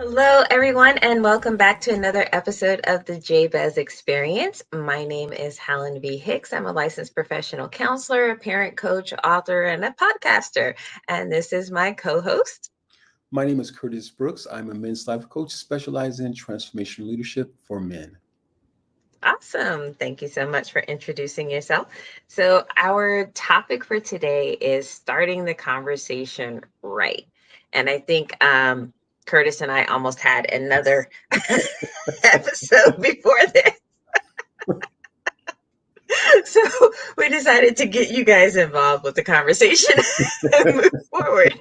Hello, everyone, and welcome back to another episode of the Jabez Experience. My name is Helen V. Hicks. I'm a licensed professional counselor, a parent coach, author, and a podcaster. And this is my co-host. My name is Curtis Brooks. I'm a men's life coach specializing in transformational leadership for men. Awesome. Thank you so much for introducing yourself. So, our topic for today is starting the conversation right. And I think Curtis and I almost had another episode before this. So we decided to get you guys involved with the conversation and move forward.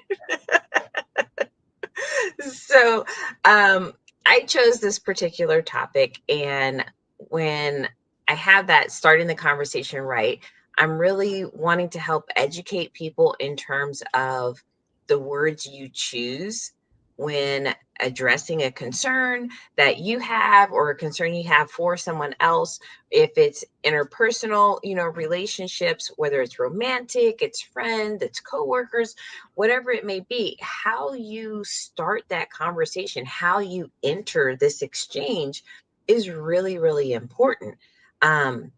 So I chose this particular topic, and when I have that starting the conversation right, I'm really wanting to help educate people in terms of the words you choose when addressing a concern that you have or a concern you have for someone else. If it's interpersonal, relationships, whether it's romantic, it's friends, it's coworkers, whatever it may be, how you start that conversation, how you enter this exchange is really, really important. Um,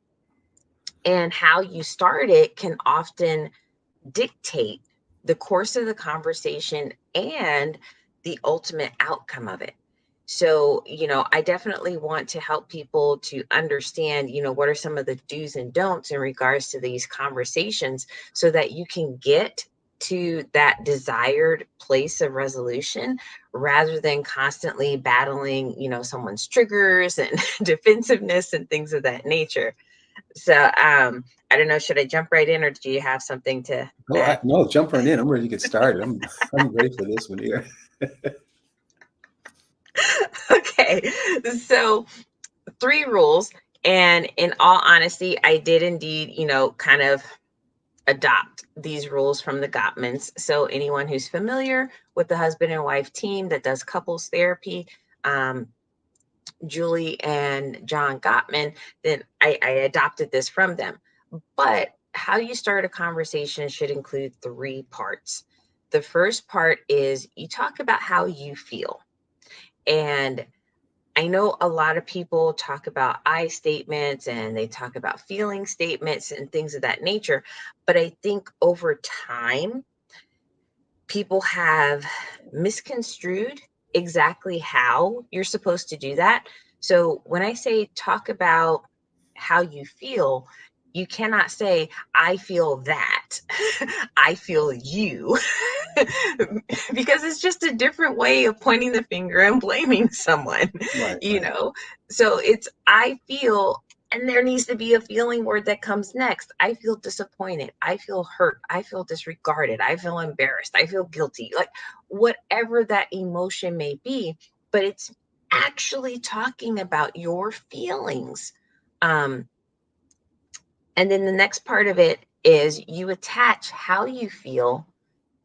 and how you start it can often dictate the course of the conversation and the ultimate outcome of it. So, I definitely want to help people to understand, what are some of the do's and don'ts in regards to these conversations so that you can get to that desired place of resolution rather than constantly battling, someone's triggers and defensiveness and things of that nature. So, I don't know, should I jump right in or do you have something to add? No, jump right in. I'm ready to get started. I'm ready for this one here. Okay, so 3 rules. And in all honesty, I did indeed, kind of adopt these rules from the Gottmans. So anyone who's familiar with the husband and wife team that does couples therapy, Julie and John Gottman, then I adopted this from them. But how you start a conversation should include 3 parts. The first part is you talk about how you feel. And I know a lot of people talk about I statements and they talk about feeling statements and things of that nature. But I think over time, people have misconstrued exactly how you're supposed to do that. So when I say talk about how you feel, you cannot say, I feel that, I feel you, because it's just a different way of pointing the finger and blaming someone, Right, you right. know? So it's, I feel, and there needs to be a feeling word that comes next. I feel disappointed. I feel hurt. I feel disregarded. I feel embarrassed. I feel guilty. Like whatever that emotion may be, but it's actually talking about your feelings. Um, and then the next part of it is you attach how you feel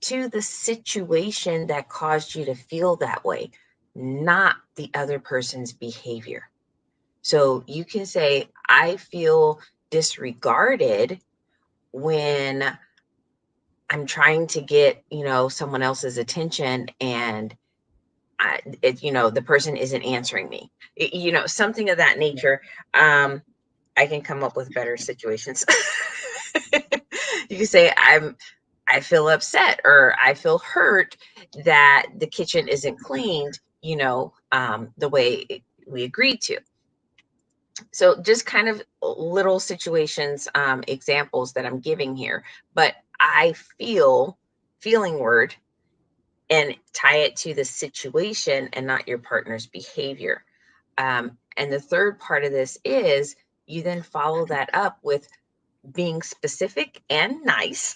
to the situation that caused you to feel that way, not the other person's behavior. So you can say, I feel disregarded when I'm trying to get, someone else's attention and the person isn't answering me, something of that nature. I can come up with better situations. You can say, I feel upset or I feel hurt that the kitchen isn't cleaned, the way we agreed to. So just kind of little situations, examples that I'm giving here, but I feeling word and tie it to the situation and not your partner's behavior. And the third part of this is you then follow that up with being specific and nice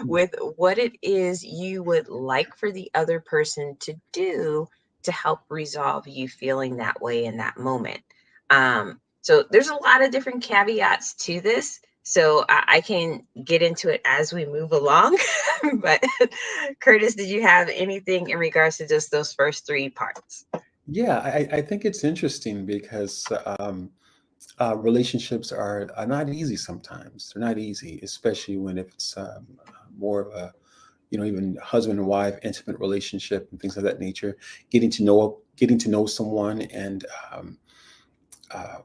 with what it is you would like for the other person to do to help resolve you feeling that way in that moment. So there's a lot of different caveats to this. So I can get into it as we move along. But Curtis, did you have anything in regards to just those first 3 parts? Yeah, I think it's interesting because relationships are not easy sometimes. They're not easy, especially when if it's more of a even husband and wife, intimate relationship and things of that nature, getting to know someone, and uh,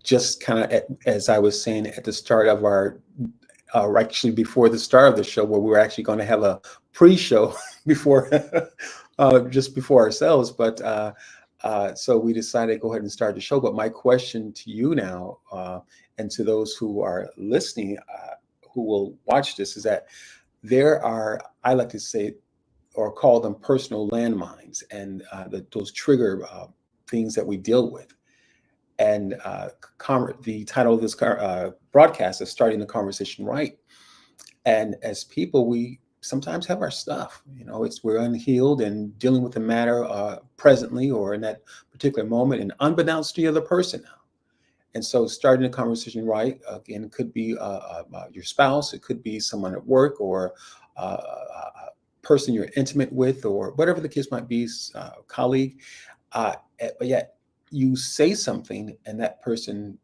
just kind of, as I was saying at the start of our, actually before the start of the show, where we were actually going to have a pre-show before, just before ourselves, but so we decided to go ahead and start the show. But my question to you now, and to those who are listening, who will watch this, is that there are, I like to say, or call them personal landmines, and those trigger things that we deal with. And the title of this broadcast is "Starting the Conversation Right." And as people, we sometimes have our stuff. We're unhealed and dealing with the matter presently or in that particular moment, and unbeknownst to the other person now. And so, starting the conversation right, again, could be your spouse, it could be someone at work, or a person you're intimate with, or whatever the case might be, colleague. But yet, you say something, and that person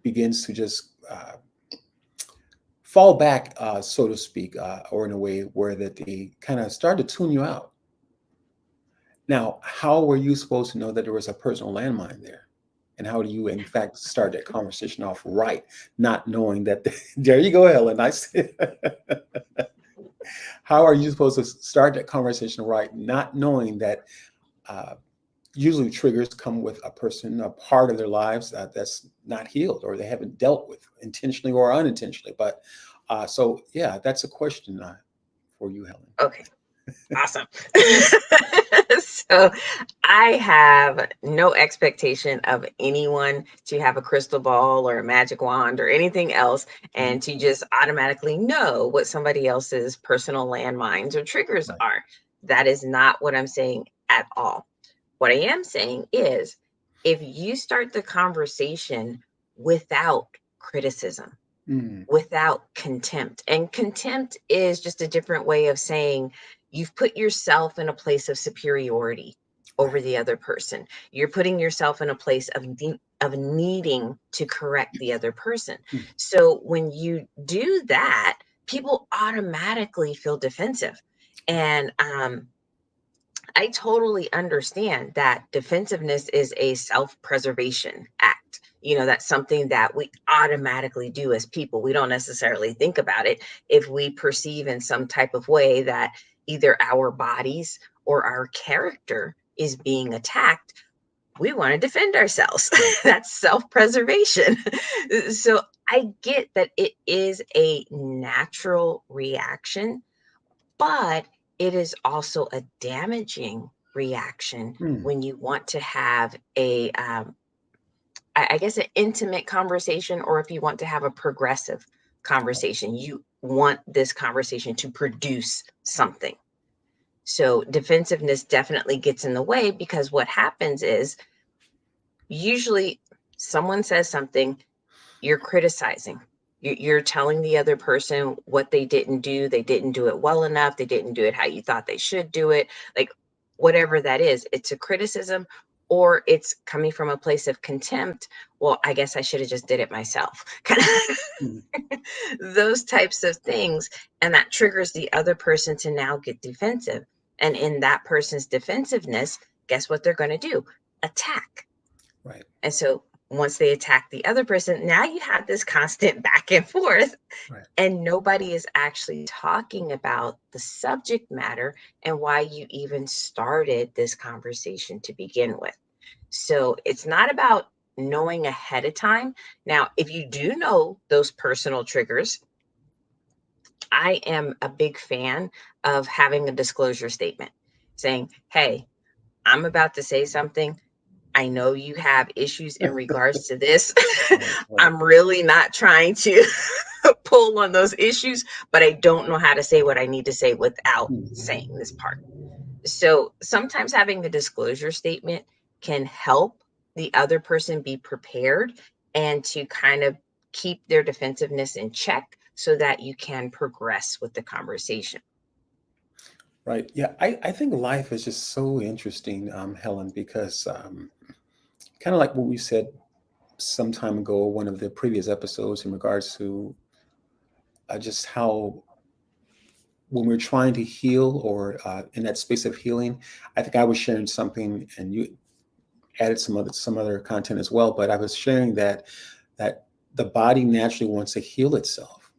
begins to just fall back, so to speak, or in a way where that they kind of start to tune you out. Now, how were you supposed to know that there was a personal landmine there? And how do you, in fact, start that conversation off right, not knowing that? There you go, Helen. How are you supposed to start that conversation right, not knowing that usually triggers come with a part of their lives that's not healed, or they haven't dealt with intentionally or unintentionally? But so, yeah, that's a question for you, Helen. Okay. Awesome. So I have no expectation of anyone to have a crystal ball or a magic wand or anything else, and to just automatically know what somebody else's personal landmines or triggers Right. are. That is not what I'm saying at all. What I am saying is, if you start the conversation without criticism, Mm, without contempt. And contempt is just a different way of saying you've put yourself in a place of superiority over right. the other person. You're putting yourself in a place of needing to correct the other person. Mm, So when you do that, people automatically feel defensive. right. And I totally understand that defensiveness is a self-preservation act. That's something that we automatically do as people. We don't necessarily think about it. If we perceive in some type of way that either our bodies or our character is being attacked, we want to defend ourselves. Right. That's self-preservation. So I get that it is a natural reaction, but it is also a damaging reaction Mm, when you want to have I guess, an intimate conversation, or if you want to have a progressive conversation. You want this conversation to produce something. So defensiveness definitely gets in the way, because what happens is usually someone says something, you're criticizing. You're telling the other person what they didn't do. They didn't do it well enough. They didn't do it how you thought they should do it. Like, whatever that is, it's a criticism, or it's coming from a place of contempt. Well, I guess I should have just did it myself. Kind mm, of those types of things. And that triggers the other person to now get defensive. And in that person's defensiveness, guess what they're going to do? Attack. right. And so once they attack the other person, now you have this constant back and forth, Right. and nobody is actually talking about the subject matter and why you even started this conversation to begin with. So it's not about knowing ahead of time. Now, if you do know those personal triggers, I am a big fan of having a disclosure statement saying, hey, I'm about to say something. I know you have issues in regards to this. Right. Right. I'm really not trying to pull on those issues, but I don't know how to say what I need to say without saying Mm, this part. So sometimes having a disclosure statement can help the other person be prepared and to kind of keep their defensiveness in check so that you can progress with the conversation. right. Yeah. I think life is just so interesting, Helen, because kind of like what we said some time ago, one of the previous episodes, in regards to just how when we're trying to heal or in that space of healing, I think I was sharing something, and you added some other content as well. But I was sharing that the body naturally wants to heal itself,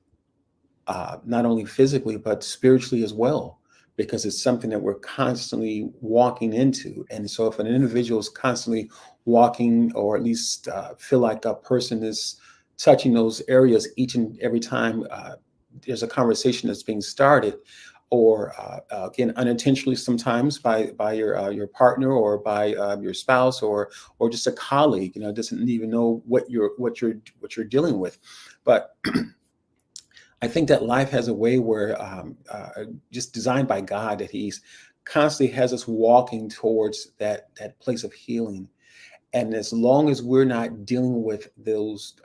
not only physically but spiritually as well, because it's something that we're constantly walking into. And so, if an individual is constantly walking, or at least feel like a person is touching those areas each and every time there's a conversation that's being started, or again unintentionally sometimes by your partner, or by your spouse, or just a colleague, doesn't even know what you're dealing with. But I think that life has a way where, just designed by God, that He's constantly has us walking towards that place of healing. And as long as we're not dealing with those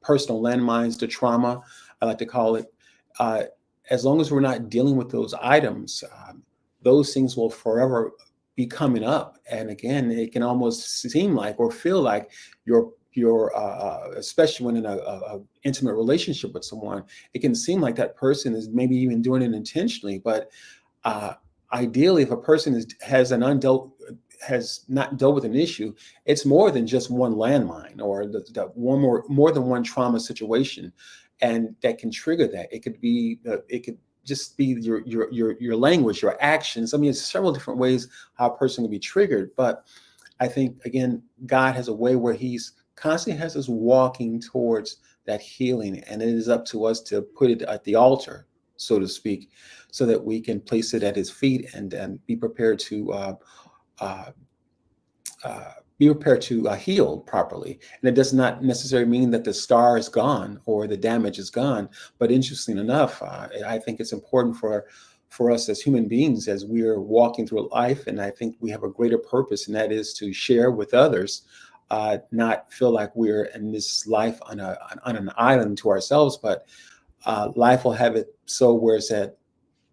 personal landmines, the trauma, I like to call it, uh, as long as we're not dealing with those items, those things will forever be coming up. And again, it can almost seem like or feel like especially when in a intimate relationship with someone, it can seem like that person is maybe even doing it intentionally. But uh, ideally, if a person has not dealt with an issue, it's more than just one landmine, or the more than one trauma situation, and that can trigger that. It could just be your language, your actions. I mean, it's several different ways how a person can be triggered. But I think, again, God has a way where He's constantly has us walking towards that healing, and it is up to us to put it at the altar, so to speak, so that we can place it at His feet, and be prepared to uh, uh, heal properly. And it does not necessarily mean that the scar is gone or the damage is gone. But interesting enough, I think it's important for us as human beings, as we're walking through life, and I think we have a greater purpose, and that is to share with others, not feel like we're in this life on an island to ourselves, but life will have it so where it's that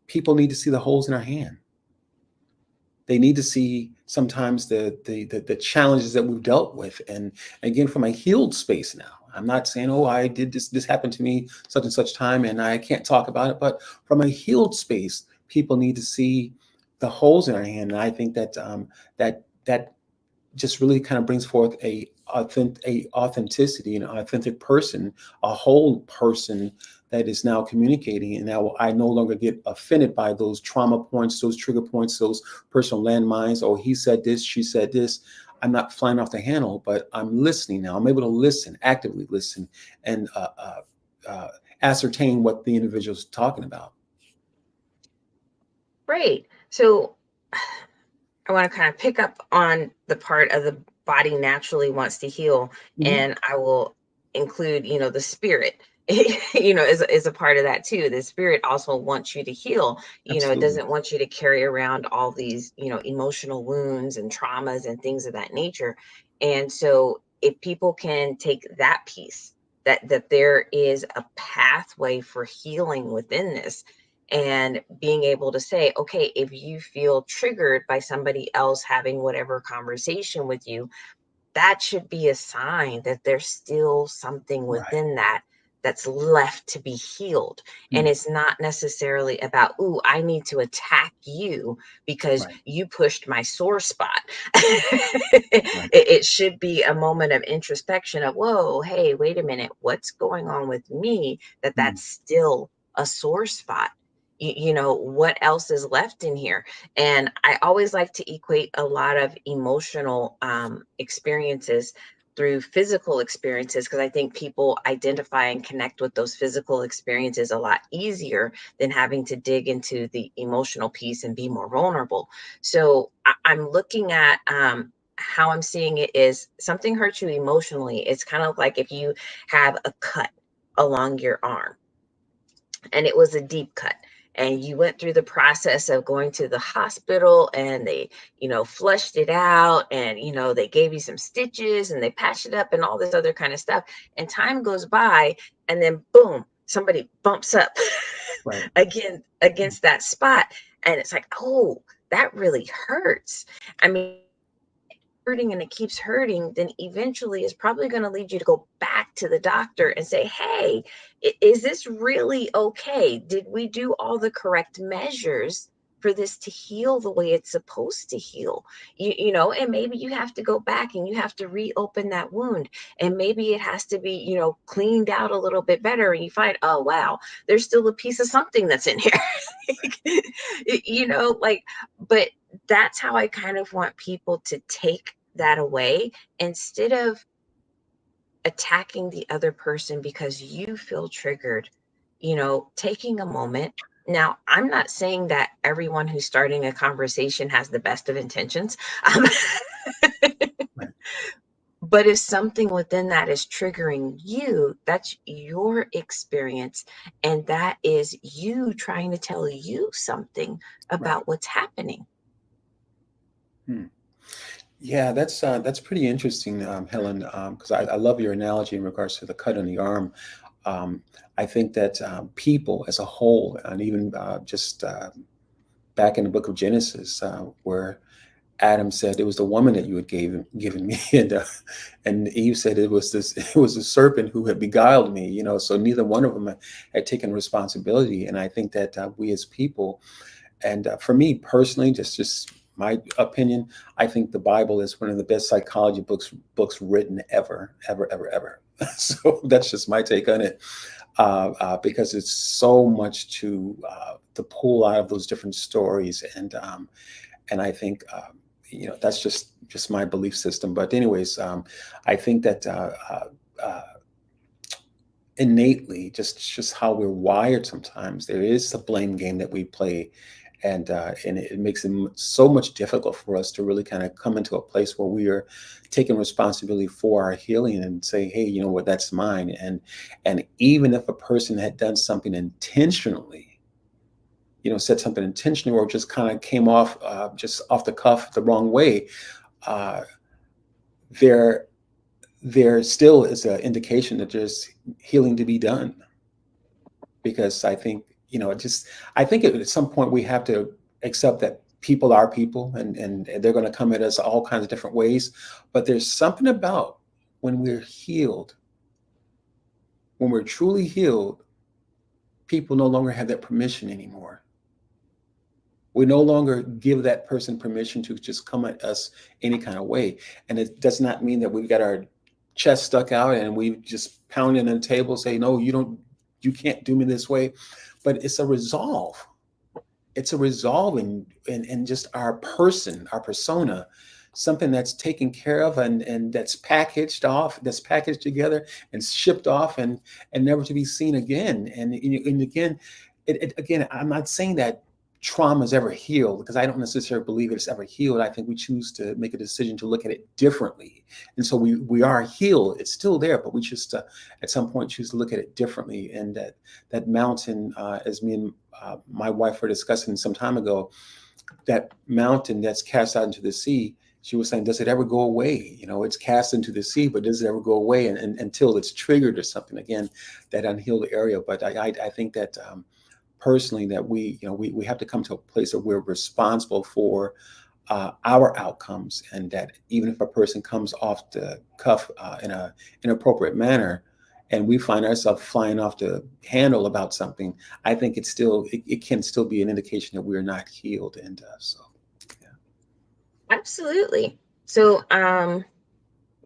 people need to see the holes in our hand. They need to see sometimes the challenges that we've dealt with, and again, from a healed space now. I'm not saying, oh, I did this happened to me such and such time and I can't talk about it, but from a healed space, people need to see the holes in our hand. And I think that just really kind of brings forth a authenticity, an authentic person, a whole person that is now communicating. And now I no longer get offended by those trauma points, those trigger points, those personal landmines. Oh, he said this, she said this. I'm not flying off the handle, but I'm listening now. I'm able to listen, actively listen, and ascertain what the individual is talking about. Right. So I want to kind of pick up on the part of the body naturally wants to heal, Mhm. and I will include, the spirit, is a part of that too. The spirit also wants you to heal. It Absolutely. doesn't want you to carry around all these, emotional wounds and traumas and things of that nature. And so if people can take that piece, that there is a pathway for healing within this, and being able to say, okay, if you feel triggered by somebody else having whatever conversation with you, that should be a sign that there's still something Right. within that that's left to be healed. And Mm. it's not necessarily about, ooh, I need to attack you because Right. you pushed my sore spot. It should be a moment of introspection of, whoa, hey, wait a minute, what's going on with me Right. that's still a sore spot? What else is left in here? And I always like to equate a lot of emotional experiences through physical experiences, because I think people identify and connect with those physical experiences a lot easier than having to dig into the emotional piece and be more vulnerable. So I'm looking at how I'm seeing it is something hurts you emotionally. It's kind of like if you have a cut along your arm and it was a deep cut, and you went through the process of going to the hospital, and they flushed it out, and they gave you some stitches and they patched it up and all this other kind of stuff, and time goes by, and then boom, somebody bumps up Right. again against that spot, and it's like, oh, that really hurts. I mean, hurting and it keeps hurting, then eventually it's probably going to lead you to go back to the doctor and say, hey, is this really okay? Did we do all the correct measures for this to heal the way it's supposed to heal? And maybe you have to go back and you have to reopen that wound, and maybe it has to be, cleaned out a little bit better, and you find, oh wow, there's still a piece of something that's in here. Like, but that's how I kind of want people to take that away, instead of attacking the other person because you feel triggered, taking a moment. Now, I'm not saying that everyone who's starting a conversation has the best of intentions. Um, Right. but if something within that is triggering you, that's your experience. And that is you trying to tell you something Right. about what's happening. Hmm. Yeah, that's pretty interesting, Helen, because I love your analogy in regards to the cut on the arm. Um, I think that people as a whole, and even just back in the book of Genesis, where Adam said it was the woman that you had given me, and Eve said it was the serpent who had beguiled me. So neither one of them had taken responsibility, and I think that we as people, and for me personally, just my opinion, I think the Bible is one of the best psychology books written ever, ever, ever, ever. So that's just my take on it, because it's so much to pull out of those different stories, and I think that's just my belief system. But anyways, I think that innately, just how we're wired, sometimes there is a blame game that we play, and it makes it so much difficult for us to really kind of come into a place where we are taking responsibility for our healing and say, hey, you know what, that's mine. And even if a person had done something intentionally, said something intentionally, or just kind of came off just off the cuff the wrong way, uh, there there still is an indication that there's healing to be done. Because I think, I think at some point we have to accept that people are people, and they're going to come at us all kinds of different ways. But there's something about when we're healed, when we're truly healed, people no longer have that permission anymore. We no longer give that person permission to just come at us any kind of way. And it does not mean that we've got our chest stuck out and we just pounding on the table, say, no, you can't do me this way. But it's a resolve. It's a resolve in just our person, our persona, something that's taken care of, and that's packaged together and shipped off, and never to be seen again. And again, again, I'm not saying that trauma is ever healed, because I don't necessarily believe it's ever healed. I think we choose to make a decision to look at it differently. And so we are healed. It's still there, but we just at some point choose to look at it differently. And that mountain, as me and my wife were discussing some time ago, that mountain that's cast out into the sea, she was saying, does it ever go away? It's cast into the sea, but does it ever go away? And until it's triggered or something, again, that unhealed area. But I think that personally, that we have to come to a place where we're responsible for our outcomes, and that even if a person comes off the cuff in an inappropriate manner, and we find ourselves flying off the handle about something, I think it can still be an indication that we're not healed. And so, yeah. Absolutely. So,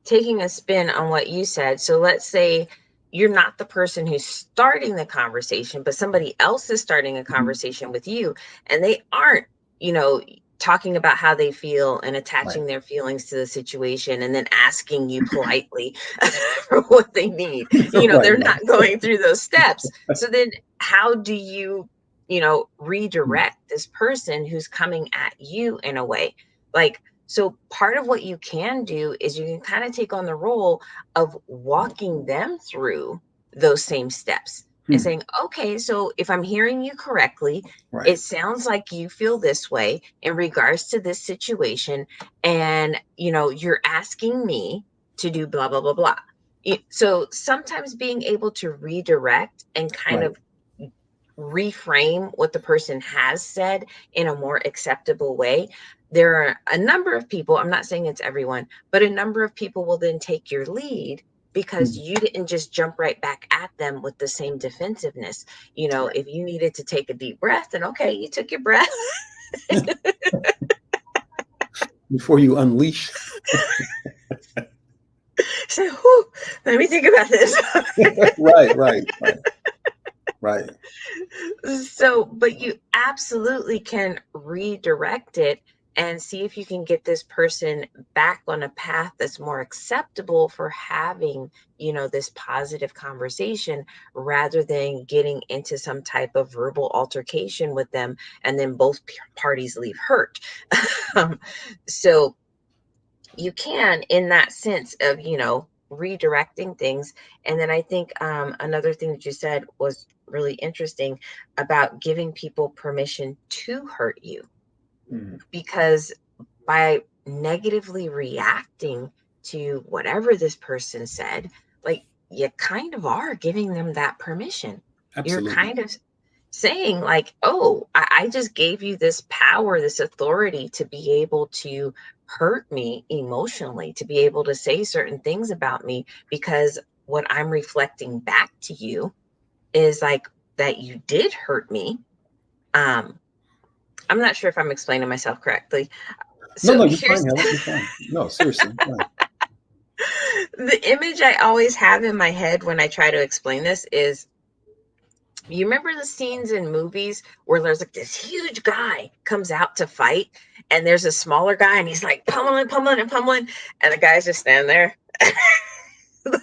taking a spin on what you said. So let's say you're not the person who's starting the conversation, but somebody else is starting a Mhm. conversation with you, and they aren't, talking about how they feel and Right. attaching their feelings to the situation and then asking you politely for what they need. Right. They're Right. not going through those steps. So then how do you, Mm. redirect this person who's coming at you in a way? Like, so part of what you can do is you can kind of take on the role of walking them through those same steps and Hmm. saying, okay, so if I'm hearing you correctly, Right. it sounds like you feel this way in regards to this situation. And, you're asking me to do blah, blah, blah, blah. So sometimes being able to redirect and kind Right. of reframe what the person has said in a more acceptable way, there are a number of people, I'm not saying it's everyone, but a number of people will then take your lead because Mm. you didn't just jump right back at them with the same defensiveness. Right. If you needed to take a deep breath, then okay, you took your breath. Before you unleash. So, whew, let me think about this. Right, right, right, right. So, but you absolutely can redirect it and see if you can get this person back on a path that's more acceptable for having, this positive conversation rather than getting into some type of verbal altercation with them and then both parties leave hurt. um, so, you can in that sense of redirecting things. And then I think another thing that you said was really interesting about giving people permission to hurt you, Mhm. because by negatively reacting to whatever this person said, like, you kind of are giving them that permission. You're Absolutely. kind of saying, like, oh, I just gave you this power, this authority to be able to hurt me emotionally, to be able to say certain things about me, because what I'm reflecting back to you is like that you did hurt me. um I'm not sure if I'm explaining myself correctly. No, So no, you're fine, here's Helen. You're fine. No, seriously, you're fine. the image I always have in my head when I try to explain this is, you remember the scenes in movies where there's like this huge guy comes out to fight and there's a smaller guy and he's like pummeling, pummeling, and pummeling, and the guy's just standing there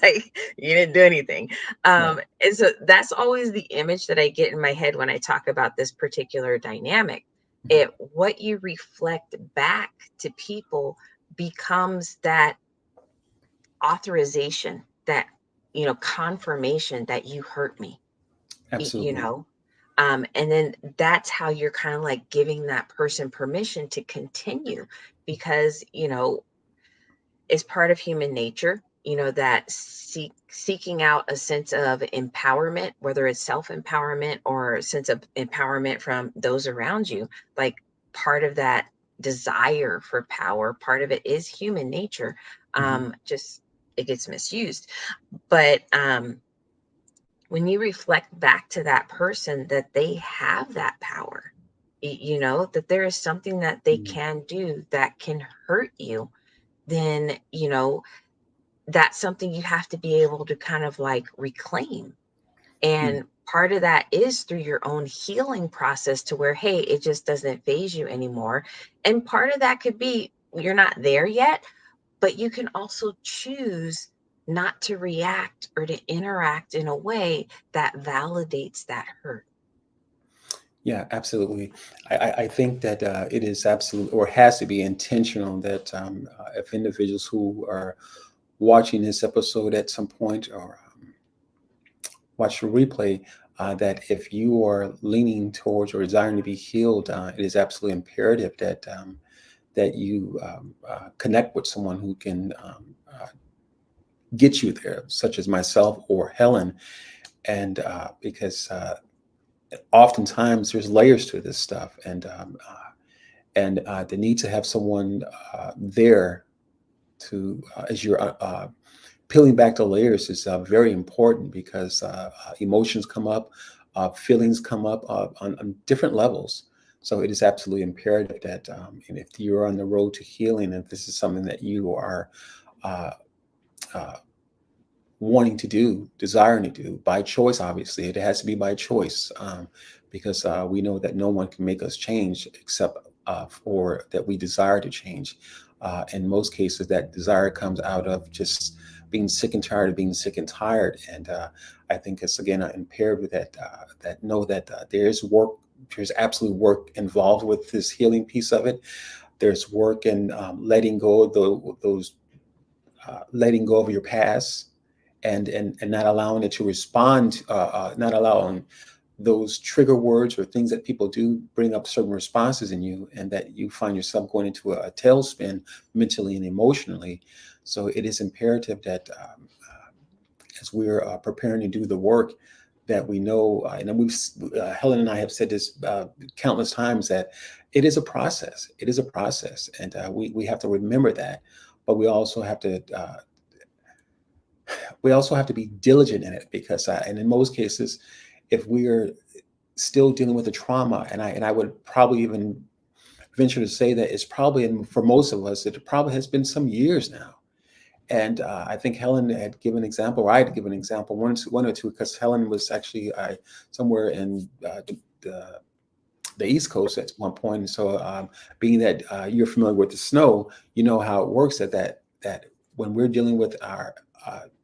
like, you didn't do anything. Right. And so that's always the image that I get in my head when I talk about this particular dynamic. Mhm. What you reflect back to people becomes that authorization, that confirmation that you hurt me. y- you Absolutely. know and then that's how you're kind of like giving that person permission to continue, because it's part of human nature, that seeking out a sense of empowerment, whether it's self empowerment or a sense of empowerment from those around you. Like, part of that desire for power, part of it is human nature. Hmm. Just, it gets misused. But when you reflect back to that person that they have that power, that there is something that they Hmm. can do that can hurt you, then that's something you have to be able to kind of like reclaim. Hmm. And part of that is through your own healing process, to where, hey, it just doesn't phase you anymore. And part of that could be you're not there yet, but you can also choose not to react or to interact in a way that validates that hurt. Yeah, absolutely. I think that it is absolute or has to be intentional that if individuals who are watching this episode at some point or watch the replay, that if you are leaning towards or desiring to be healed, it is absolutely imperative that you connect with someone who can get you there, such as myself or Helen, and because oftentimes there's layers to this stuff, and the need to have someone there to as you're peeling back the layers is very important because emotions come up, feelings come up on different levels. So it is absolutely imperative that and if you're on the road to healing, if this is something that you are uh, uh, wanting to do, desiring to do by choice, obviously, it has to be by choice because we know that no one can make us change except for that we desire to change. In most cases, that desire comes out of just being sick and tired of being sick and tired. And I think it's again imperative that know that there is work. There's absolute work involved with this healing piece of it. There's work in letting go of those letting go of your past and not allowing it to respond, not allowing those trigger words or things that people do bring up certain responses in you, and that you find yourself going into a tailspin mentally and emotionally. So it is imperative that as we're preparing to do the work, that we know, and we've Helen and I have said this countless times, that it is a process. It is a process, and we have to remember that. But we also have to be diligent in it, because and in most cases, if we are still dealing with the trauma, and I would probably even venture to say that it's probably, and for most of us, it probably has been some years now. And I think Helen had given an example, or I had given an example, one or two, because Helen was actually somewhere in the East Coast at one point. And so, being that you're familiar with the snow, you know how it works. That when we're dealing with our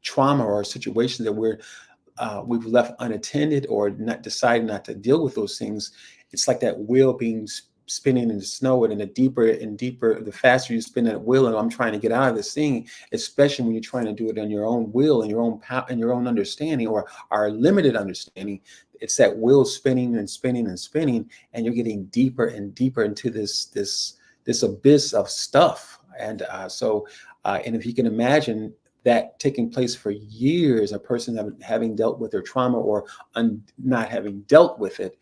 trauma or situations that we've left unattended, or not decided not to deal with those things, it's like that wheel being spinning in the snow, and then the deeper and deeper, the faster you spin that wheel, and I'm trying to get out of this thing, especially when you're trying to do it on your own will and your own power and your own understanding, or our limited understanding. It's that wheel spinning and spinning and spinning, and you're getting deeper and deeper into this abyss of stuff. And and if you can imagine that taking place for years, a person having dealt with their trauma, or not having dealt with it,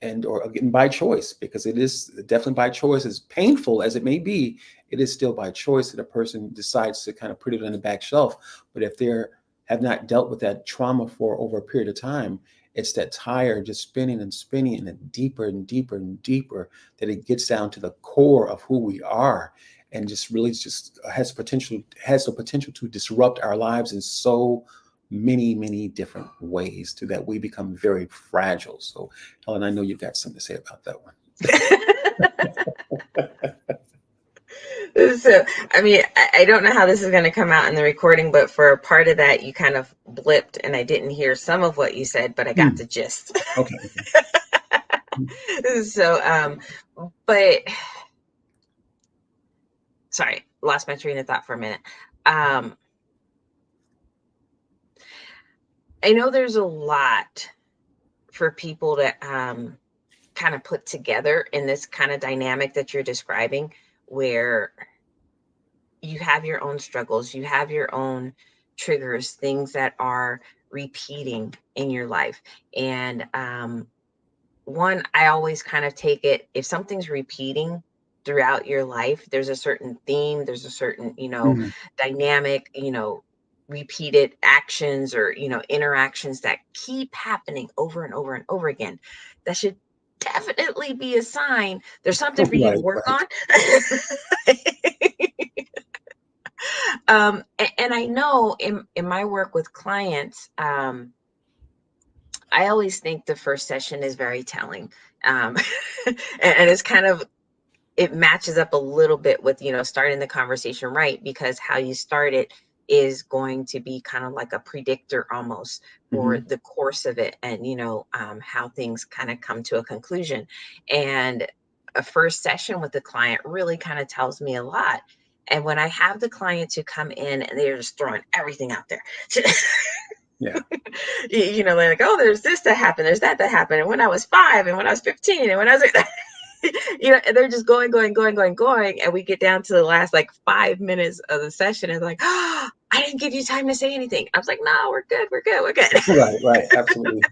and or getting by choice, because it is definitely by choice, as painful as it may be, it is still by choice that a person decides to kind of put it on the back shelf. But if they have not dealt with that trauma for over a period of time, it's that tire just spinning and spinning, and then deeper and deeper and deeper, that it gets down to the core of who we are, and just really just has the potential to disrupt our lives in so many different ways, to that we become very fragile. So, Helen, I know you've got something to say about that one. So, I mean, I don't know how this is going to come out in the recording, but for a part of that, you kind of blipped, and I didn't hear some of what you said, but I got the gist. Okay. So, but sorry, lost my train of thought for a minute. I know there's a lot for people to kind of put together in this kind of dynamic that you're describing, where you have your own struggles, you have your own triggers, things that are repeating in your life. And one, I always kind of take it, if something's repeating throughout your life, there's a certain theme, there's a certain, Mhm. dynamic, repeated actions, or, interactions that keep happening over and over and over again. That should definitely be a sign there's something for you to Right, work right. on. And I know in my work with clients, I always think the first session is very telling. And it's kind of, it matches up a little bit with, starting the conversation right, because how you start it is going to be kind of like a predictor almost for Hmm. the course of it, and, how things kind of come to a conclusion. And a first session with the client really kind of tells me a lot. And when I have the clients who come in and they're just throwing everything out there, Yeah. they're like, oh, there's this that happened, there's that happened, and when I was 5, and when I was 15, and when I was and they're just going, and we get down to the last like 5 minutes of the session, and they're like, oh, I didn't give you time to say anything. I was like, no, we're good. Right, right. Absolutely. and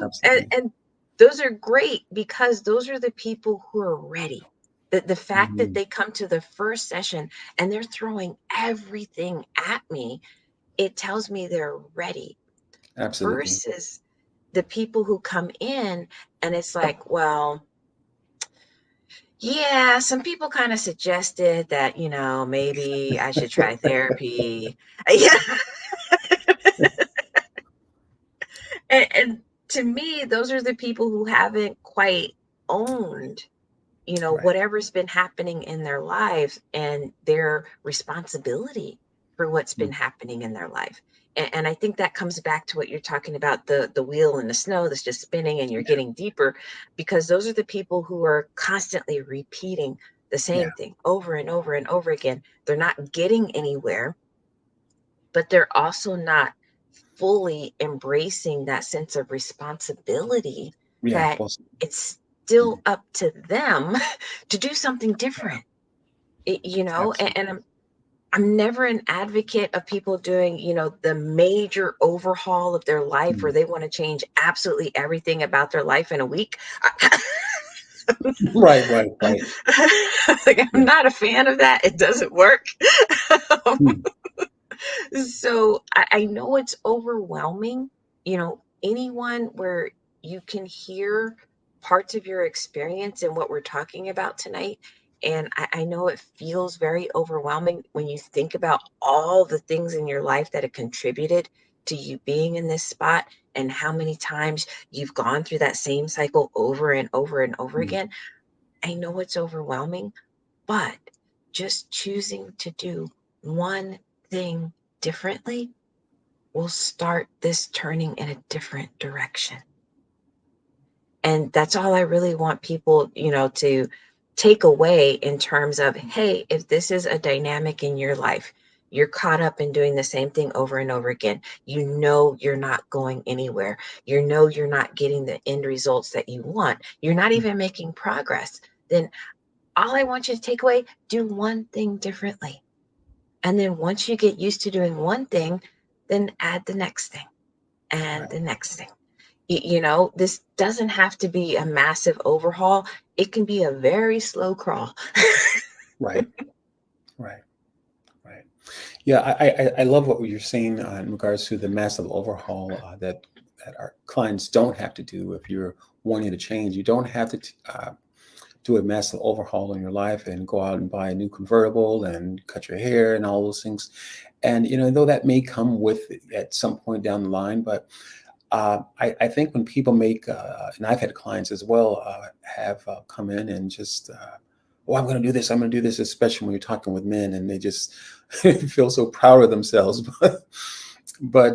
Absolutely. and those are great, because those are the people who are ready. The fact that Hmm. they come to the first session and they're throwing everything at me, it tells me they're ready, Absolutely. versus the people who come in and it's like, well, yeah, some people kind of suggested that, maybe I should try therapy. Yeah. And to me, those are the people who haven't quite owned, Right. whatever's been happening in their lives, and their responsibility for what's been Mhm. happening in their life. And I think that comes back to what you're talking about, the wheel in the snow that's just spinning, and you're Yeah. getting deeper, because those are the people who are constantly repeating the Yeah. same thing over and over and over again. They're not getting anywhere, but they're also not fully embracing that sense of responsibility, Yeah. that Well, it's mhm. still up to them to do something Yeah. different. And Absolutely. I'm never an advocate of people doing, the major overhaul of their life where Mm. they want to change absolutely everything about their life in a week. Right, right, right. Like, I'm Yeah. not a fan of that. It doesn't work. Mm. So I know it's overwhelming. Anyone where you can hear parts of your experience and what we're talking about tonight. And I know it feels very overwhelming when you think about all the things in your life that have contributed to you being in this spot and how many times you've gone through that same cycle over and over and over Mm. again. I know it's overwhelming, but just choosing to do one thing differently will start this turning in a different direction. And that's all I really want people, to take away in terms of, hey, if this is a dynamic in your life, you're caught up in doing the same thing over and over again. You know you're not going anywhere. You know you're not getting the end results that you want. You're not even making progress. Then all I want you to take away, do one thing differently. And then once you get used to doing one thing, then add the next thing and Right, the next thing. This doesn't have to be a massive overhaul. It can be a very slow crawl. right, right, right. Yeah, I love what you're saying in regards to the massive overhaul that our clients don't have to do if you're wanting to change. You don't have to do a massive overhaul in your life and go out and buy a new convertible and cut your hair and all those things. And though that may come with it at some point down the line, but I think when people make, and I've had clients as well, have come in and just, oh, I'm going to do this. I'm going to do this, especially when you're talking with men and they just feel so proud of themselves. But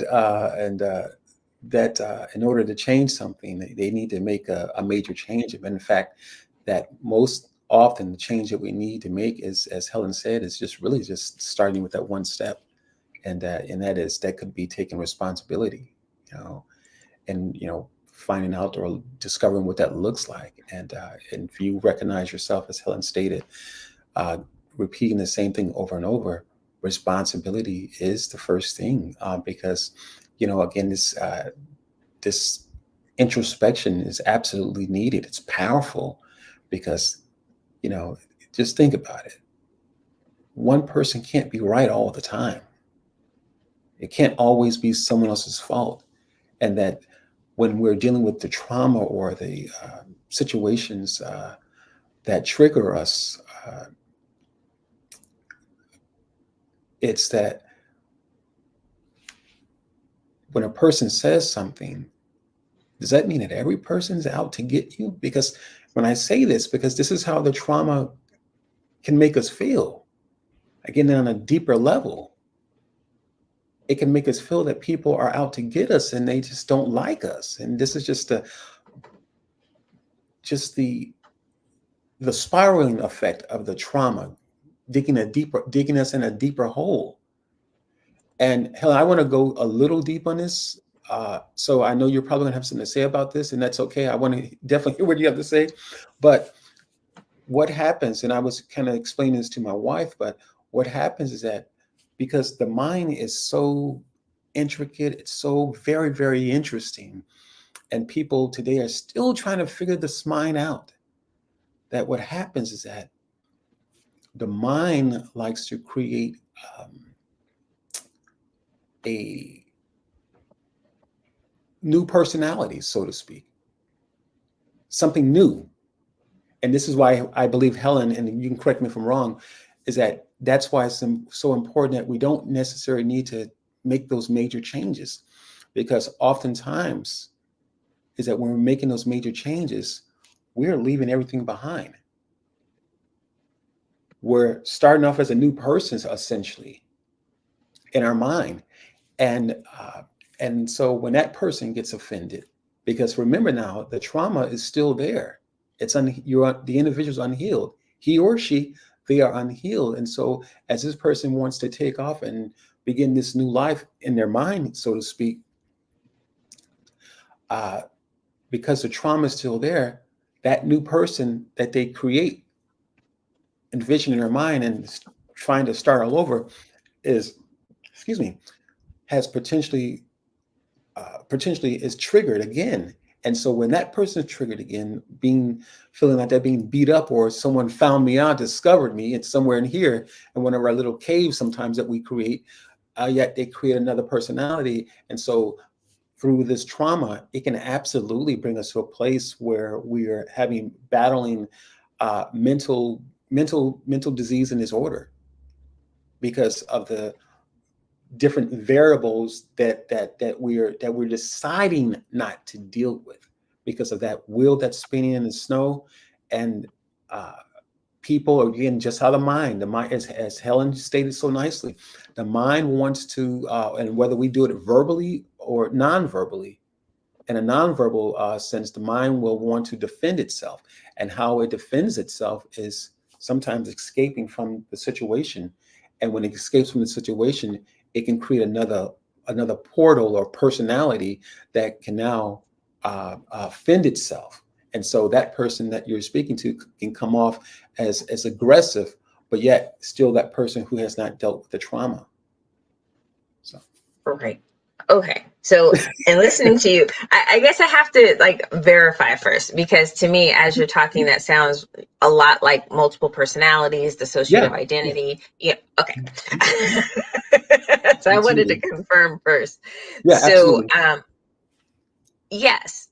that in order to change something, they need to make a major change. And in fact, that most often the change that we need to make is, as Helen said, is just really just starting with that one step. And that could be taking responsibility, you know, and finding out or discovering what that looks like. And if you recognize yourself, as Helen stated, uh, repeating the same thing over and over, responsibility is the first thing, because again, this introspection is absolutely needed. It's powerful because you know just think about it. One person can't be right all the time. It can't always be someone else's fault. And that when we're dealing with the trauma or the situations that trigger us, it's that when a person says something, does that mean that every person's out to get you? Because when I say this, because this is how the trauma can make us feel. Again, on a deeper level, it can make us feel that people are out to get us and they just don't like us. And this is just the spiraling effect of the trauma, digging us in a deeper hole. And Helen, I want to go a little deep on this. So I know you're probably going to have something to say about this, and that's okay. I want to definitely hear what you have to say. But what happens, and I was kind of explaining this to my wife, but what happens is that because the mind is so intricate, it's so very, very interesting, and people today are still trying to figure this mind out. That what happens is that the mind likes to create a new personality, so to speak, something new. And this is why I believe, Helen, and you can correct me if I'm wrong, is that that's why it's so important that we don't necessarily need to make those major changes, because oftentimes is that when we're making those major changes, we're leaving everything behind. We're starting off as a new person, essentially, in our mind. And uh, and so when that person gets offended, because remember now the trauma is still there, the individual's unhealed, he or she, they are unhealed. And so as this person wants to take off and begin this new life in their mind, so to speak, uh, because the trauma is still there, that new person that they create, envision in their mind and trying to start all over is, excuse me, has potentially is triggered again. And so when that person is triggered again, feeling like they're being beat up, or someone found me out, discovered me, it's somewhere in here, and one of our little caves sometimes that we create, yet they create another personality. And so through this trauma, it can absolutely bring us to a place where we are battling mental disease and disorder because of the different variables that we're deciding not to deal with because of that wheel that's spinning in the snow. And uh, people, again, just how the mind, as Helen stated so nicely, the mind wants to, and whether we do it verbally or non-verbally, in a nonverbal sense, the mind will want to defend itself. And how it defends itself is sometimes escaping from the situation. And when it escapes from the situation, it can create another portal or personality that can now fend itself. And so that person that you're speaking to can come off as aggressive, but yet still that person who has not dealt with the trauma. So. Right. Okay. So, in listening to you, I guess I have to like verify first, because to me, as you're talking, that sounds a lot like multiple personalities, Yeah, dissociative yeah, identity. Yeah. Okay. mhm, So I wanted to absolutely. confirm first. Yeah, So, absolutely. yes,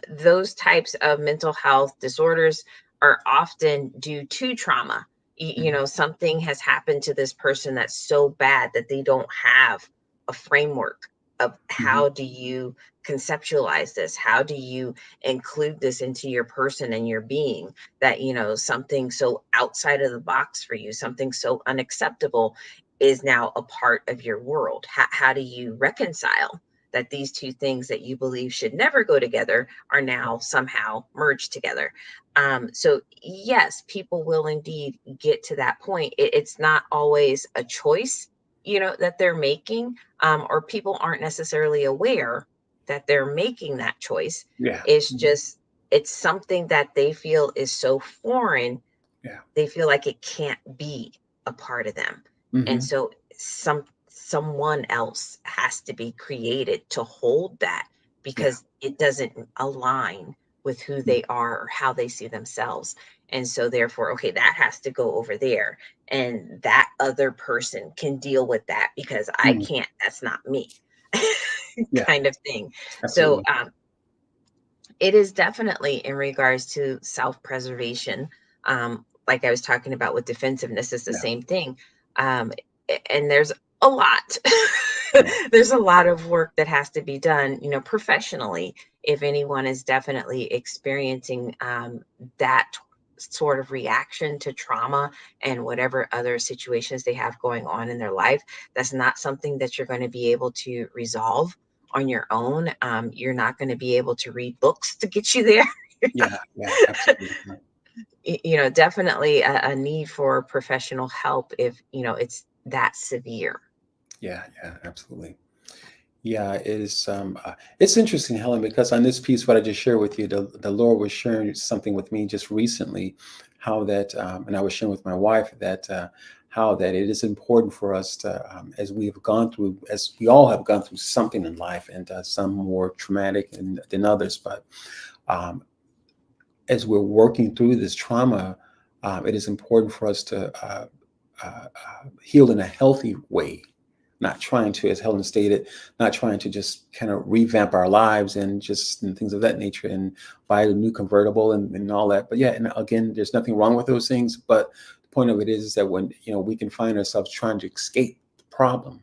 those types of mental health disorders are often due to trauma. Mhm, Something has happened to this person that's so bad that they don't have a framework of mhm, how do you conceptualize this? How do you include this into your person and your being, that, something so outside of the box for you, something so unacceptable is now a part of your world? How do you reconcile that these two things that you believe should never go together are now somehow merged together? So, yes, people will indeed get to that point. It's not always a choice, that they're making, or people aren't necessarily aware that they're making that choice. yeah, It's mhm, just, it's something that they feel is so foreign, yeah, they feel like it can't be a part of them. And mhm, so someone else has to be created to hold that, yeah, because it doesn't align with who mhm, they are or how they see themselves. And so therefore, okay, that has to go over there, and that other person can deal with that because I mhm, can't, that's not me. yeah, Kind of thing. So absolutely. it is definitely in regards to self-preservation. Like I was talking about with defensiveness, is the Yeah, same thing. um, and there's a lot. yeah, There's a lot of work that has to be done, professionally, if anyone is definitely experiencing that sort of reaction to trauma and whatever other situations they have going on in their life. That's not something that you're going to be able to resolve on your own. You're not going to be able to read books to get you there. yeah, yeah, absolutely. Definitely a need for professional help if it's that severe. Yeah, yeah, absolutely. Yeah, it is. It's interesting, Helen, because on this piece, what I just shared with you, the Lord was sharing something with me just recently, how that, and I was sharing with my wife that how that it is important for us to, as we have gone through, as we all have gone through something in life, and some more traumatic than others, but um, as we're working through this trauma, it is important for us to heal in a healthy way, not trying to, as Helen stated, not trying to just kind of revamp our lives and things of that nature and buy a new convertible and all that. But yeah, and again, there's nothing wrong with those things. But the point of it is that when we can find ourselves trying to escape the problem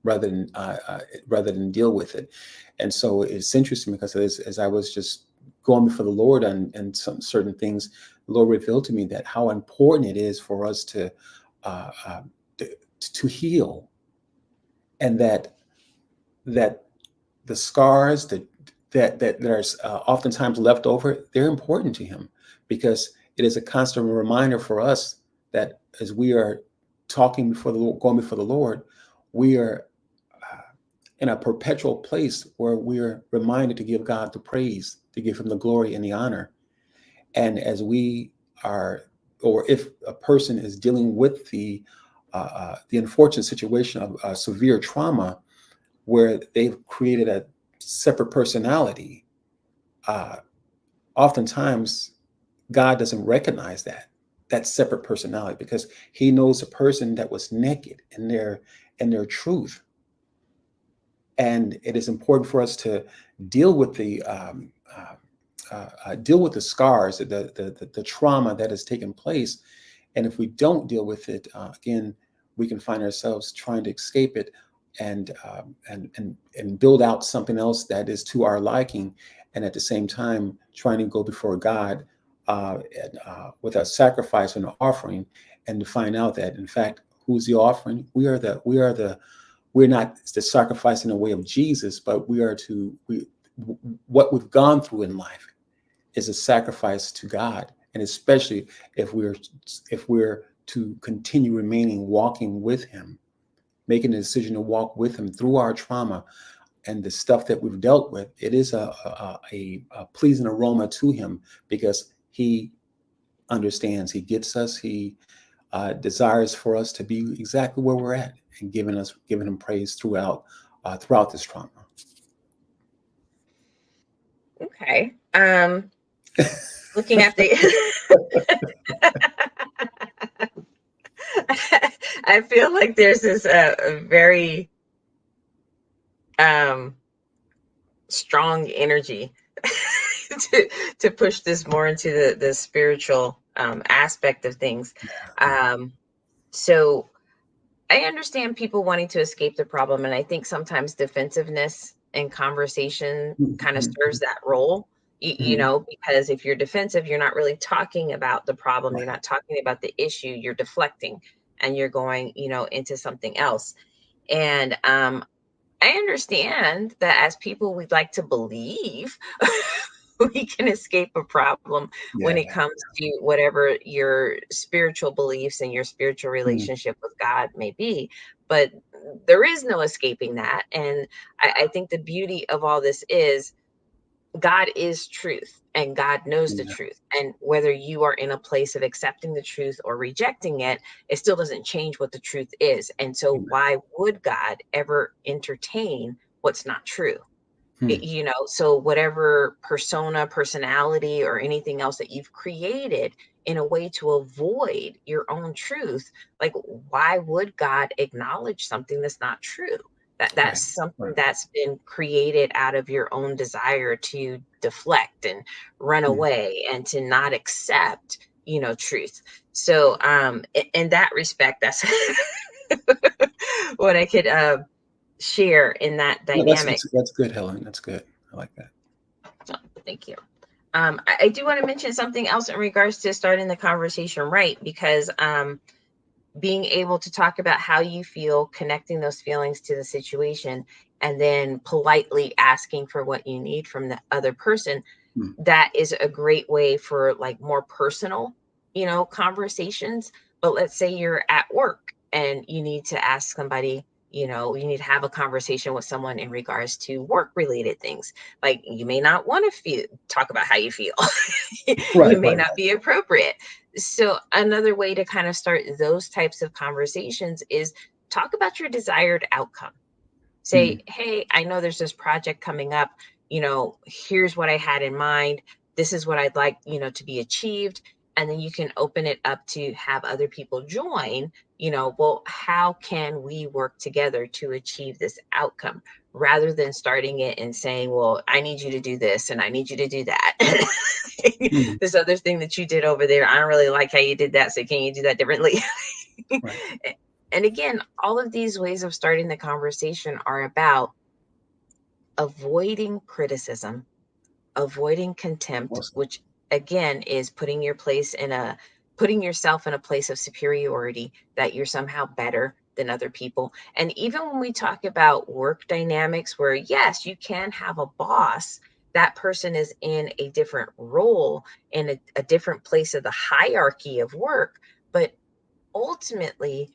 rather than deal with it. And so it's interesting because as I was just going before the Lord and some certain things, the Lord revealed to me that how important it is for us uh, uh, to heal, and that the scars that are oftentimes left over, they're important to Him, because it is a constant reminder for us that as we are talking before the Lord, going before the Lord, we are uh, in a perpetual place where we are reminded to give God the praise, to give Him the glory and the honor. And as we are, or if a person is dealing with the the unfortunate situation of severe trauma where they've created a separate personality. Uh, Oftentimes, God doesn't recognize that separate personality because He knows a person that was naked in their truth, and it is important for us to deal with deal with the scars, the trauma that has taken place. And if we don't deal with it, again, we can find ourselves trying to escape it and build out something else that is to our liking, and at the same time trying to go before God with a sacrifice and an offering, and to find out that in fact, who's the offering? We're not the sacrifice in the way of Jesus, but what we've gone through in life is a sacrifice to God, and especially if we're to continue remaining walking with Him, making a decision to walk with Him through our trauma and the stuff that we've dealt with. It is a pleasing aroma to Him because He understands, He gets us, He desires for us to be exactly where we're at, and giving Him praise throughout this trauma. Okay. Looking at the I feel like there's this very um strong energy to push this more into the spiritual aspect of things. Yeah. Um so I understand people wanting to escape the problem, and I think sometimes defensiveness in conversation kind of serves that role. Mhm. Because if you're defensive, you're not really talking about the problem, you're Right. not talking about the issue, you're deflecting, and you're going, into something else. And I understand that as people, we'd like to believe we can escape a problem when Yeah. it comes to whatever your spiritual beliefs and your spiritual Mm. relationship with God may be. But there is no escaping that. And I think the beauty of all this is God is truth and God knows the Yeah. truth. And whether you are in a place of accepting the truth or rejecting it, it still doesn't change what the truth is. And so, Amen. why would God ever entertain what's not true? Hmm. So whatever persona, personality, or anything else that you've created in a way to avoid your own truth, like why would God acknowledge something that's not true? That's Right. something Right. that's been created out of your own desire to deflect and run Mm. away and to not accept, truth. So in that respect, that's what I could share in that No, dynamic. that's good, Helen. That's good. I like that. Oh, thank you. I do want to mention something else in regards to starting the conversation right, because being able to talk about how you feel, connecting those feelings to the situation, and then politely asking for what you need from the other person, Mm. that is a great way for like more personal, conversations. But let's say you're at work and you need to ask somebody, you need to have a conversation with someone in regards to work related things. Like you may not want to talk about how you feel. Right. You may Right. not be appropriate. So another way to kind of start those types of conversations is talk about your desired outcome. Say, Mm. hey, I know there's this project coming up. Here's what I had in mind. This is what I'd like, to be achieved. And then you can open it up to have other people join. Well, how can we work together to achieve this outcome, rather than starting it and saying, well, I need you to do this and I need you to do that. Mm. This other thing that you did over there, I don't really like how you did that. So can you do that differently? Right. And again, all of these ways of starting the conversation are about avoiding criticism, avoiding contempt, Awesome. which again is putting yourself in a place of superiority, that you're somehow better than other people. And even when we talk about work dynamics, where yes, you can have a boss, that person is in a different role, in a different place of the hierarchy of work, but ultimately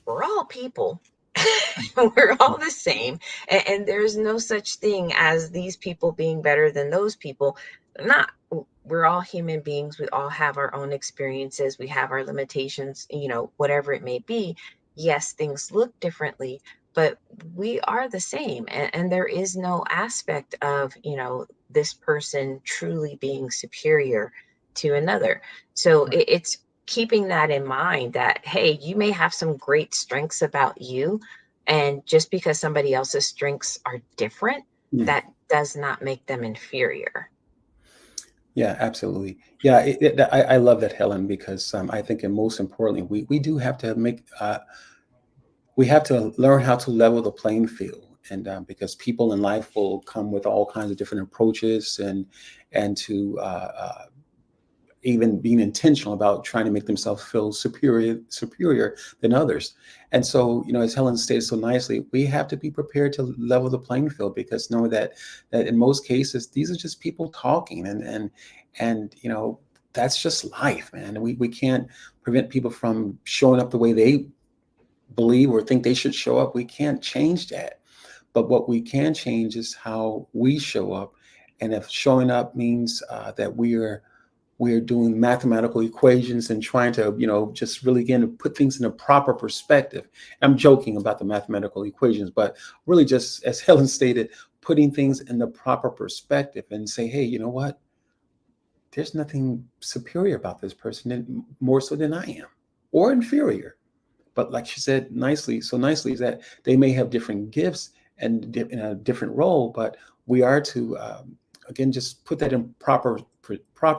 we're all people. We're all the same. And there's no such thing as these people being better than those people. They're not. We're all human beings. We all have our own experiences. We have our limitations, whatever it may be. Yes, things look differently, but we are the same. And there is no aspect of, this person truly being superior to another. So Right. it's keeping that in mind that, hey, you may have some great strengths about you. And just because somebody else's strengths are different, Mm. that does not make them inferior. Yeah, absolutely. Yeah, I love that, Helen, because I think, and most importantly, we do have to we have to learn how to level the playing field, and because people in life will come with all kinds of different approaches, and to even being intentional about trying to make themselves feel superior than others. And so, as Helen stated so nicely, we have to be prepared to level the playing field, because know that in most cases these are just people talking, and that's just life, man. We can't prevent people from showing up the way they believe or think they should show up. We can't change that. But what we can change is how we show up. And if showing up means that we're doing mathematical equations and trying to, just really, again, to put things in a proper perspective. I'm joking about the mathematical equations, but really, just as Helen stated, putting things in the proper perspective and say, hey, you know what? There's nothing superior about this person, more so than I am, or inferior. But like she said so nicely, is that they may have different gifts and in a different role, but we are to, again, just put that in proper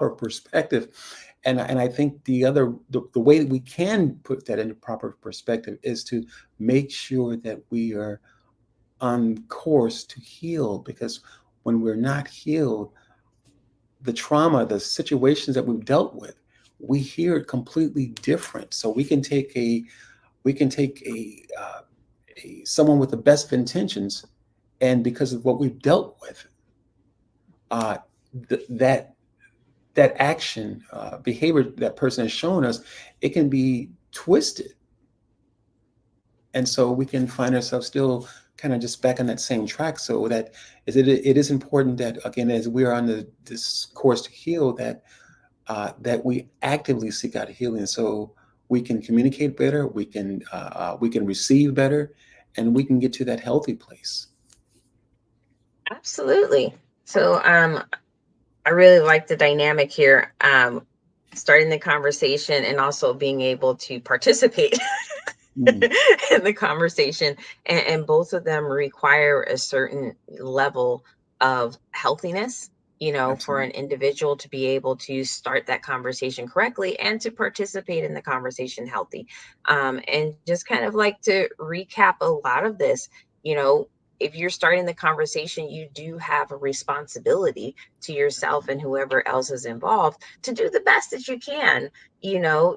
perspective. And I think the way that we can put that into proper perspective is to make sure that we are on course to heal, because when we're not healed, the trauma, the situations that we've dealt with, we hear it completely different. So we can take a someone with the best of intentions, and because of what we've dealt with, uh, that action, behavior that person has shown us, it can be twisted, and so we can find ourselves still kind of just back on that same track. So it is important that, again, as we are on this course to heal, that we actively seek out healing, so we can communicate better, we can receive better, and we can get to that healthy place. Absolutely. So I really like the dynamic here. Starting the conversation and also being able to participate Mm. in the conversation. And both of them require a certain level of healthiness, for Absolutely. an individual to be able to start that conversation correctly and to participate in the conversation healthy. And just kind of like to recap a lot of this, you know, if you're starting the conversation, you do have a responsibility to yourself and whoever else is involved to do the best that you can,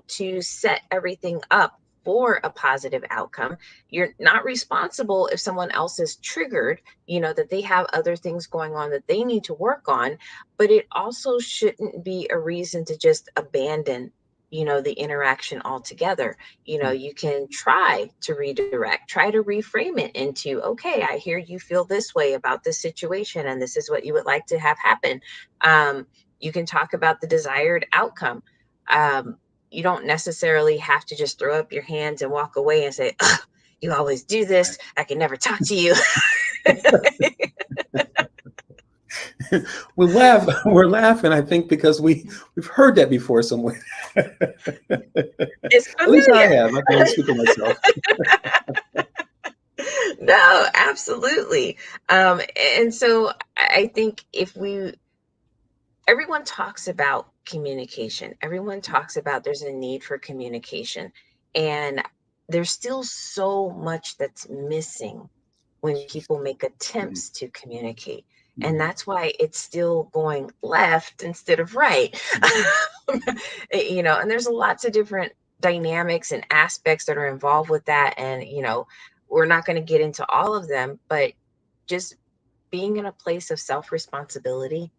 to set everything up for a positive outcome. You're not responsible if someone else is triggered, that they have other things going on that they need to work on, but it also shouldn't be a reason to just abandon, the interaction altogether. Mm. You can try to redirect, try to reframe it into, okay, I hear you feel this way about this situation, and this is what you would like to have happen. Um, you can talk about the desired outcome. Um, you don't necessarily have to just throw up your hands and walk away and say, "Ugh, you always do this. I can never talk to you." We're laughing, I think, because we've heard that before somewhere. It's At least I familiar. have. I can only speak for myself. No, absolutely. And so I think if everyone talks about communication, everyone talks about there's a need for communication. And there's still so much that's missing when people make Mm. attempts to communicate. And Mm. that's why it's still going left instead of right. And there's lots of different dynamics and aspects that are involved with that. And, we're not going to get into all of them, but just being in a place of self responsibility,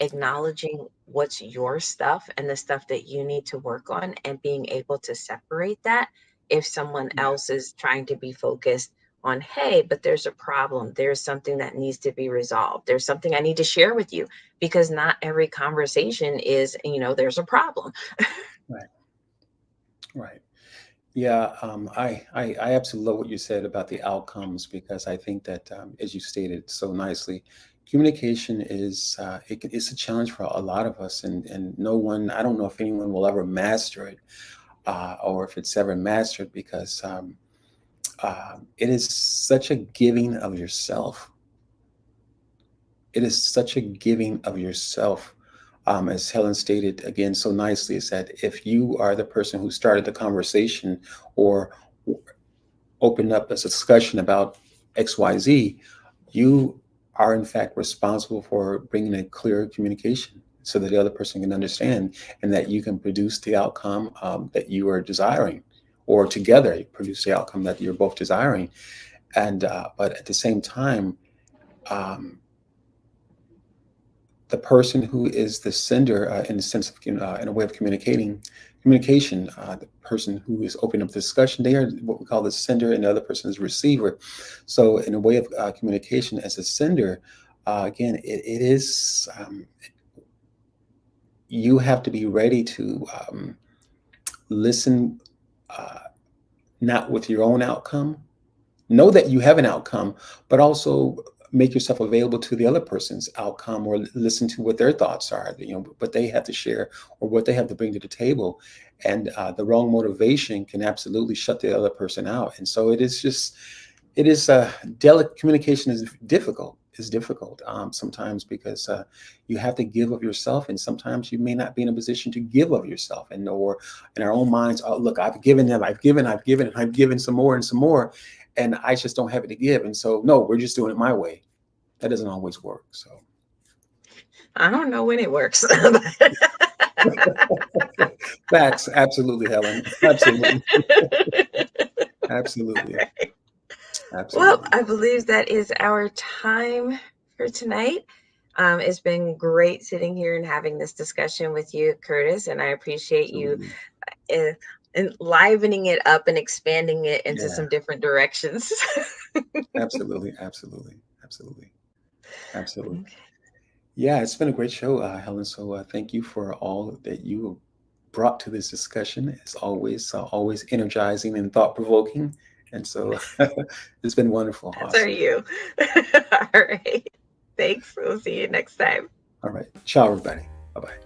acknowledging what's your stuff and the stuff that you need to work on, and being able to separate that if someone Yeah. else is trying to be focused on, hey, but there's a problem. There's something that needs to be resolved. There's something I need to share with you, because not every conversation is, there's a problem. Right. Right. Yeah, I absolutely love what you said about the outcomes because I think that, as you stated so nicely, communication is it's a challenge for a lot of us, and no one, I don't know if anyone will ever master it, or if it's ever mastered because it is such a giving of yourself. It is such a giving of yourself. As Helen stated again so nicely, is that if you are the person who started the conversation or opened up a discussion about XYZ, you are in fact responsible for bringing a clear communication so that the other person can understand and that you can produce the outcome that you are desiring, or together produce the outcome that you're both desiring. And but at the same time, um, the person who is the sender, in the sense of in a way of communication, the person who is opening up the discussion, they are what we call the sender, and the other person is receiver. So in a way of communication as a sender, again, it is, you have to be ready to listen, uh, not with your own outcome, know that you have an outcome, but also make yourself available to the other person's outcome, or listen to what their thoughts are, what they have to share or what they have to bring to the table. And the wrong motivation can absolutely shut the other person out. And so it is just, it is delicate. Communication is difficult. Is difficult sometimes because you have to give of yourself, and sometimes you may not be in a position to give of yourself. And or in our own minds, oh look, I've given them, and I've given some more and some more, and I just don't have it to give. And so no, we're just doing it my way. That doesn't always work. So I don't know when it works. facts, absolutely, Helen, absolutely, absolutely, Well, absolutely. I believe that is our time for tonight. It's been great sitting here and having this discussion with you, Curtis, and I appreciate you Absolutely. uh, enlivening it up and expanding it into Yeah, some different directions. absolutely, absolutely, absolutely, absolutely. Yeah, it's been a great show, Helen. So thank you for all that you brought to this discussion. As always, always energizing and thought provoking. And so it's been wonderful. That's are Awesome. you. All right. Thanks. We'll see you next time. All right. Ciao, everybody. Bye bye.